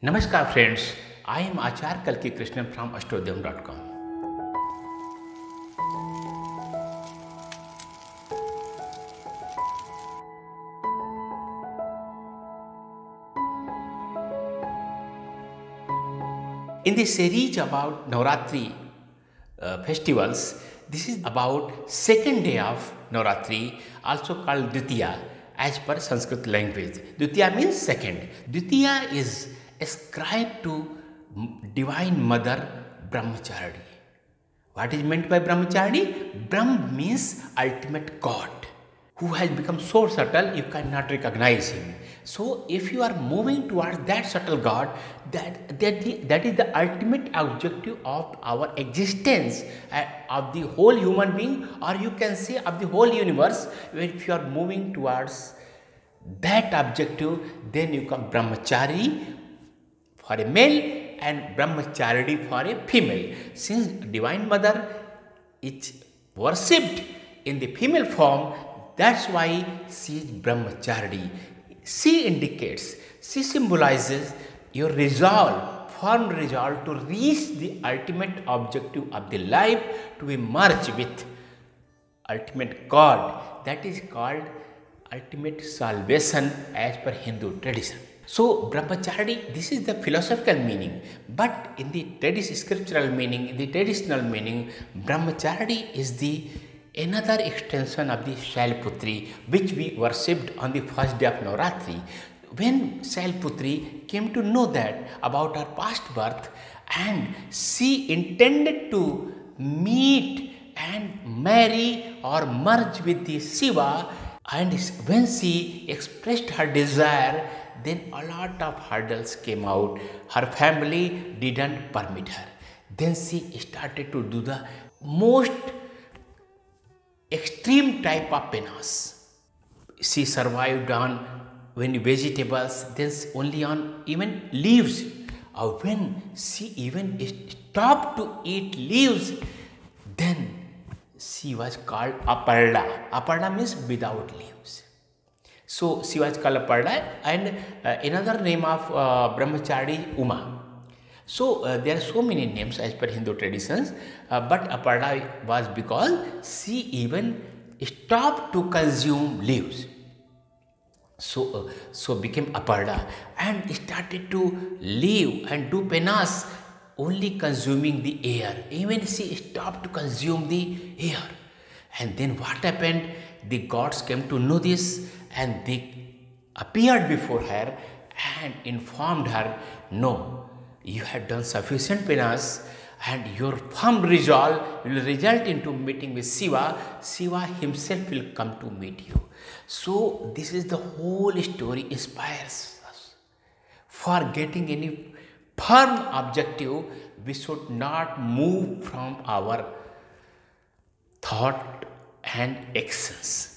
Namaskar friends, I am Acharya Kalki Krishnan from Ashtodyam.com. In the series about Navratri festivals, this is about second day of Navratri, also called Dvitiya as per Sanskrit language. Dvitiya means second. Dvitiya is ascribed to Divine Mother Brahmachari. What is meant by Brahmachari? Brahm means ultimate God, who has become so subtle you cannot recognize him. So if you are moving towards that subtle God, that is the ultimate objective of our existence, of the whole human being, or you can say of the whole universe. If you are moving towards that objective, then you come Brahmachari for a male and Brahmacharya for a female. Since Divine Mother is worshipped in the female form, that's why she is Brahmachari. She indicates, she symbolizes your resolve, firm resolve to reach the ultimate objective of the life, to be merged with ultimate God. That is called ultimate salvation as per Hindu tradition. So Brahmachari, this is the philosophical meaning, but in the scriptural meaning, in the traditional meaning, Brahmachari is the another extension of the Shailputri, which we worshipped on the first day of Navratri. When Shailputri came to know that about her past birth, and she intended to meet and marry or merge with the Shiva, and when she expressed her desire, then a lot of hurdles came out. Her family didn't permit her. Then she started to do the most extreme type of penance. She survived on many vegetables, then only on even leaves. Or when she even stopped to eat leaves, then she was called Aparna. Aparna means without leaves. So she was called Aparna, and another name of Brahmachari, Uma. So there are so many names as per Hindu traditions, but Aparna was because she even stopped to consume leaves. So became Aparna and started to live and do penance only consuming the air. Even she stopped to consume the air. And then what happened? The gods came to know this, and they appeared before her and informed her, no, you have done sufficient penance and your firm resolve will result into meeting with Shiva. Shiva himself will come to meet you. So this is the whole story inspires us. For getting any firm objective, we should not move from our thought and actions.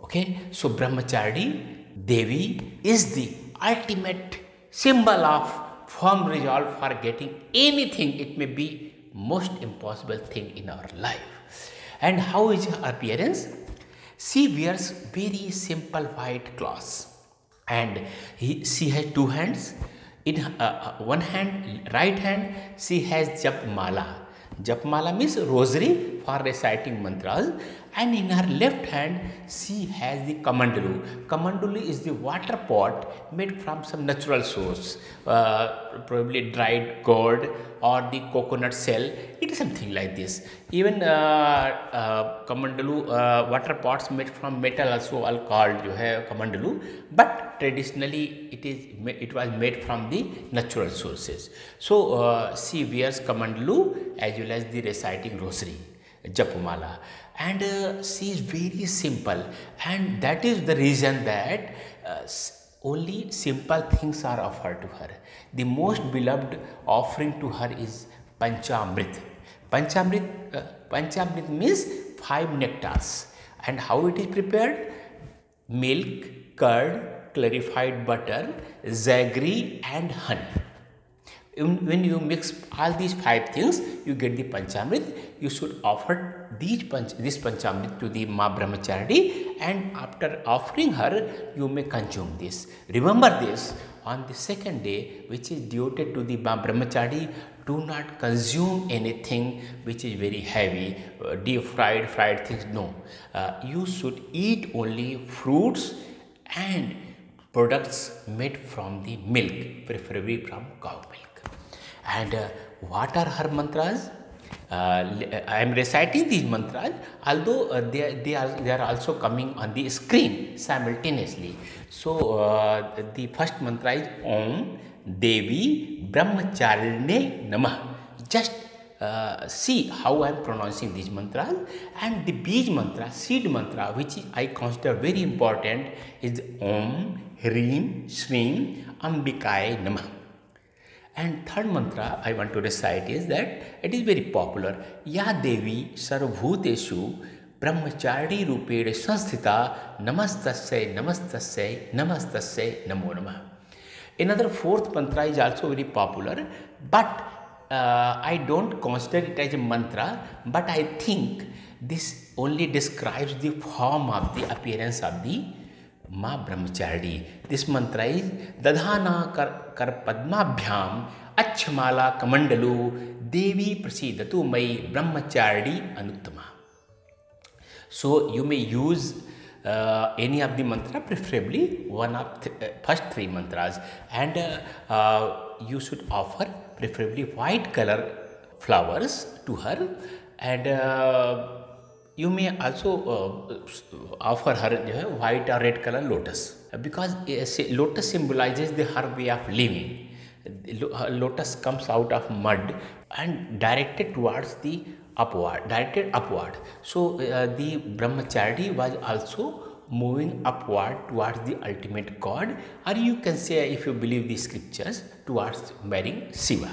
Okay, so Brahmachari Devi is the ultimate symbol of firm resolve for getting anything. It may be most impossible thing in our life. And how is her appearance? She wears very simple white clothes, and she has two hands. In one hand, right hand, she has Japmala. Japmala means rosary for reciting mantras, and in her left hand she has the Kamandalu. Kamandalu is the water pot made from some natural source, probably dried gourd or the coconut shell. It is something like this. Even Kamandalu water pots made from metal also are called Kamandalu, but traditionally it was made from the natural sources. So she wears Kamandalu as well as the reciting rosary, Japmala, and she is very simple, and that is the reason that only simple things are offered to her. The most beloved offering to her is Panchamrit. Panchamrit means 5 nectars. And how it is prepared? Milk, curd, clarified butter, jaggery and honey. When you mix all these 5 things, you get the Panchamrit. You should offer this Panchamrit to the Ma Brahmachari, and after offering her, you may consume this. Remember this, on the second day, which is devoted to the brahmachari, do not consume anything which is very heavy, deep fried things. No, you should eat only fruits and products made from the milk, preferably from cow milk. And what are her mantras? I am reciting these mantras, although they are also coming on the screen simultaneously. So the first mantra is Om Devi Brahmacharine Namah. Just see how I am pronouncing these mantras. And the Bij mantra, seed mantra, which I consider very important, is Om Hrim Shrim Ambikaye Namah. And third mantra I want to recite is that it is very popular. Ya Devi Sarvabhuteshu Brahmachari Rupede Sanstita Namastasya Namastasya Namastasya Namo Namah. Another fourth mantra is also very popular, but I don't consider it as a mantra, but I think this only describes the form of the appearance of the Ma Brahmachari. This mantra is Dadhana Kar Padmabhyam Achmala Kamandalu Devi Prasidatu Mai Brahmachari Anuttama. So you may use any of the mantra, preferably one of first three mantras, and you should offer preferably white color flowers to her, and you may also offer her white or red color lotus, because lotus symbolizes her way of living. Lotus comes out of mud and directed towards the directed upward. So the brahmachari was also moving upward towards the ultimate God, or you can say, if you believe the scriptures, towards marrying Shiva.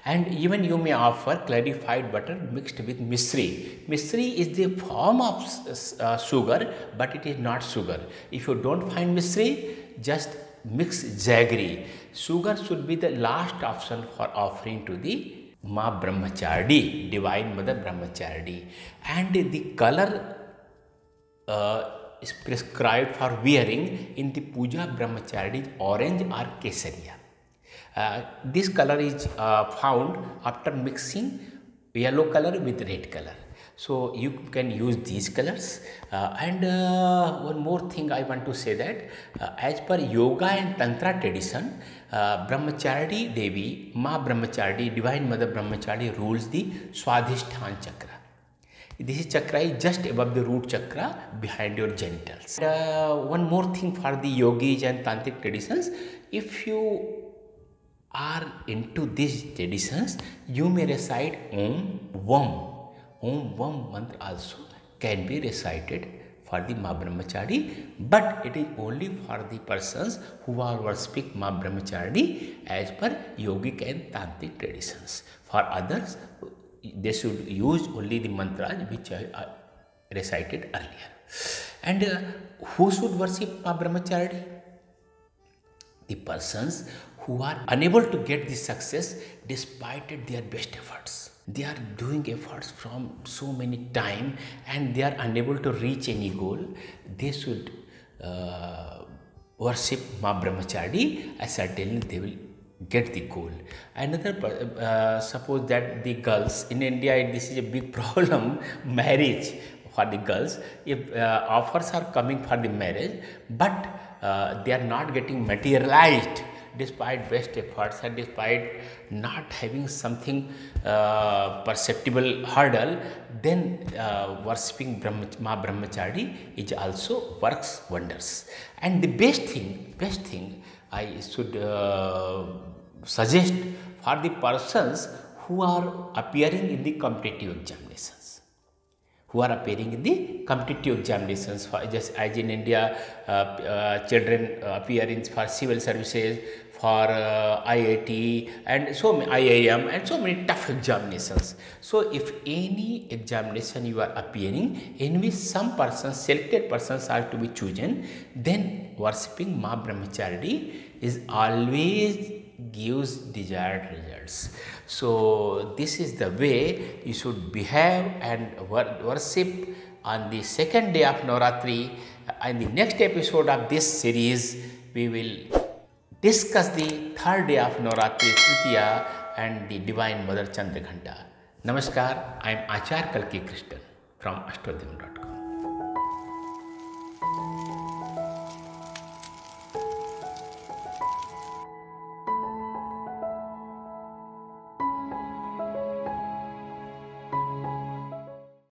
And even you may offer clarified butter mixed with misri. Misri is the form of sugar, but it is not sugar. If you don't find misri, just mix jaggery. Sugar should be the last option for offering to the Ma Brahmachari, Divine Mother Brahmachari. And the color is prescribed for wearing in the puja brahmachari is orange or kesariya. This color is found after mixing yellow color with red color. So you can use these colors. And one more thing I want to say that as per yoga and tantra tradition, Brahmachari Devi, Ma Brahmachari, Divine Mother Brahmachari rules the Swadhisthana chakra. This chakra is just above the root chakra, behind your genitals. One more thing for the yogis and tantric traditions, if you are into these traditions, you may recite Om Vam. Om Vam mantra also can be recited for the Ma Brahmachari, but it is only for the persons who are worshipping Ma Brahmachari as per yogic and tantric traditions. For others, they should use only the mantras which I recited earlier. And who should worship Ma Brahmachari? The persons who are unable to get the success despite their best efforts. They are doing efforts from so many time and they are unable to reach any goal. They should worship Ma Brahmachari, and certainly they will get the goal. Another, suppose that the girls in India, this is a big problem, marriage for the girls. If offers are coming for the marriage, but they are not getting materialized despite best efforts and despite not having something perceptible hurdle, then worshipping Ma Brahmachari is also works wonders. And the best thing I should suggest for the persons who are appearing in the competitive examinations. For just as in India, children appear in for civil services, for IIT and so many IIM and so many tough examinations. So if any examination you are appearing in which some persons, selected persons are to be chosen, then worshipping Ma Brahmachari is always gives desired results. So this is the way you should behave and worship on the second day of Navratri. In the next episode of this series, we will discuss the third day of Navratri Tritiya and the Divine Mother Chandraghanta. Namaskar, I am Acharya Kalki Krishnan from Ashtodyam.com.